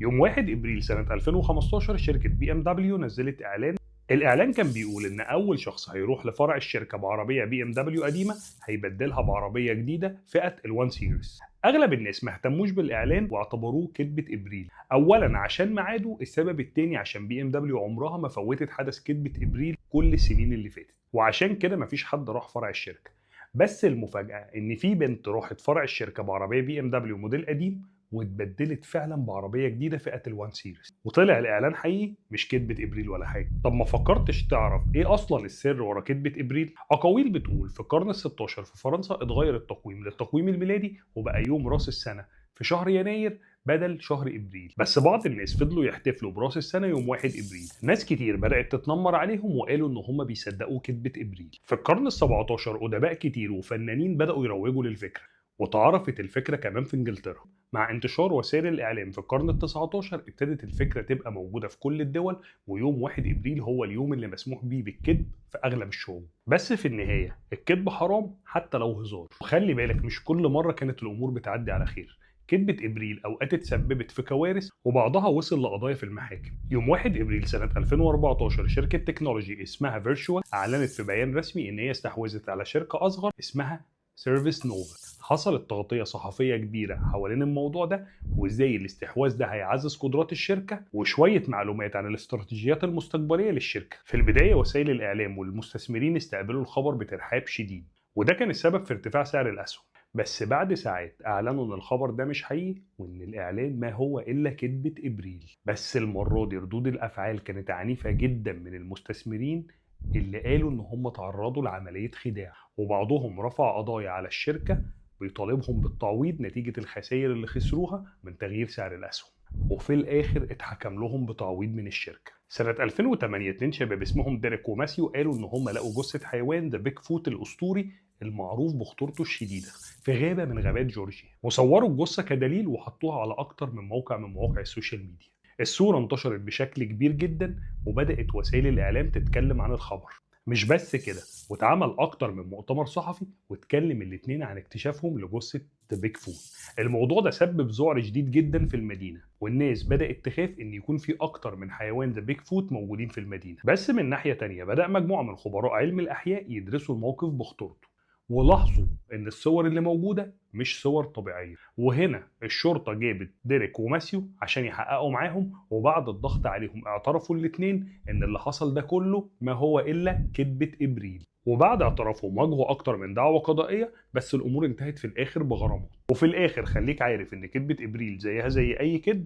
يوم 1 ابريل سنه 2015 شركه بي ام دبليو نزلت اعلان. الاعلان كان بيقول ان اول شخص هيروح لفرع الشركه بعربيه بي ام دبليو قديمه هيبدلها بعربيه جديده فئه ال1 سيريز. اغلب الناس ما اهتموش بالاعلان واعتبروه كذبه ابريل، اولا عشان ميعاده، السبب التاني عشان بي ام دبليو عمرها ما فوتت حدث كذبه ابريل كل السنين اللي فاتت، وعشان كده مفيش حد راح فرع الشركه. بس المفاجاه ان في بنت راحت فرع الشركه بعربيه بي ام دبليو موديل قديم واتبدلت فعلا بعربيه جديده فئه ال1 سيريز، وطلع الاعلان حقيقي مش كذبه ابريل ولا حاجه. طب ما فكرتش تعرف ايه اصلا السر ورا كذبه ابريل؟ اقاويل بتقول في القرن ال16 في فرنسا اتغير التقويم للتقويم الميلادي وبقى يوم راس السنه في شهر يناير بدل شهر ابريل، بس بعض الناس فضلوا يحتفلوا براس السنه يوم 1 ابريل. ناس كتير بدات تتنمر عليهم وقالوا ان هم بيصدقوا كذبه ابريل. في القرن ال17 ادباء كتير وفنانين بداوا يروجوا للفكره، وتعرفت الفكرة كمان في انجلترا. مع انتشار وسائل الاعلام في القرن ال19 ابتدت الفكرة تبقى موجودة في كل الدول، ويوم 1 ابريل هو اليوم اللي مسموح بيه بالكذب في اغلب الشعوب. بس في النهاية الكذب حرام حتى لو هزار، وخلي بالك مش كل مرة كانت الامور بتعدي على خير. كذبة ابريل اوقات اتسببت في كوارث وبعضها وصل لقضايا في المحاكم. يوم 1 ابريل سنة 2014 شركة تكنولوجي اسمها فيرتشوال اعلنت في بيان رسمي ان هي استحوذت على شركة اصغر اسمها سيرفيس نوفا. حصلت تغطية صحفية كبيرة حوالين الموضوع ده وازاي الاستحواذ ده هيعزز قدرات الشركة، وشوية معلومات عن الاستراتيجيات المستقبلية للشركة. في البداية وسائل الإعلام والمستثمرين استقبلوا الخبر بترحاب شديد، وده كان السبب في ارتفاع سعر الأسهم. بس بعد ساعات أعلنوا إن الخبر ده مش حقيقي وإن الإعلان ما هو إلا كذبة إبريل. بس المرة دي ردود الأفعال كانت عنيفة جدا من المستثمرين اللي قالوا إن هم تعرضوا لعملية خداع، وبعضهم رفع قضايا على الشركة بيطالبهم بالتعويض نتيجة الخسائر اللي خسروها من تغيير سعر الأسهم، وفي الآخر اتحكم لهم بتعويض من الشركة. سنة 2008 اتنين شباب اسمهم ديريك وماثيو قالوا إن هم لقوا جثة حيوان ذا بيج فوت الأسطوري المعروف بخطورته الشديدة في غابة من غابات جورجيا، وصوروا الجثة كدليل وحطوها على أكتر من موقع من مواقع السوشيال ميديا. الصورة انتشرت بشكل كبير جدا وبدأت وسائل الإعلام تتكلم عن الخبر. مش بس كده، واتعمل اكتر من مؤتمر صحفي واتكلم الاتنين عن اكتشافهم لجثة ذا بيج فوت. الموضوع ده سبب ذعر شديد جدا في المدينة، والناس بدأت تخاف ان يكون في اكتر من حيوان ذا بيج فوت موجودين في المدينة. بس من ناحية تانية بدأ مجموعة من خبراء علم الاحياء يدرسوا الموقف بخطورته، ولاحظوا ان الصور اللي موجودة مش صور طبيعية. وهنا الشرطة جابت ديريك وماثيو عشان يحققوا معاهم، وبعد الضغط عليهم اعترفوا الاتنين ان اللي حصل ده كله ما هو الا كذبة ابريل. وبعد اعترافهم واجهوا اكتر من دعوة قضائية، بس الامور انتهت في الاخر بغرامات. وفي الاخر خليك عارف ان كذبة ابريل زيها زي اي كذب،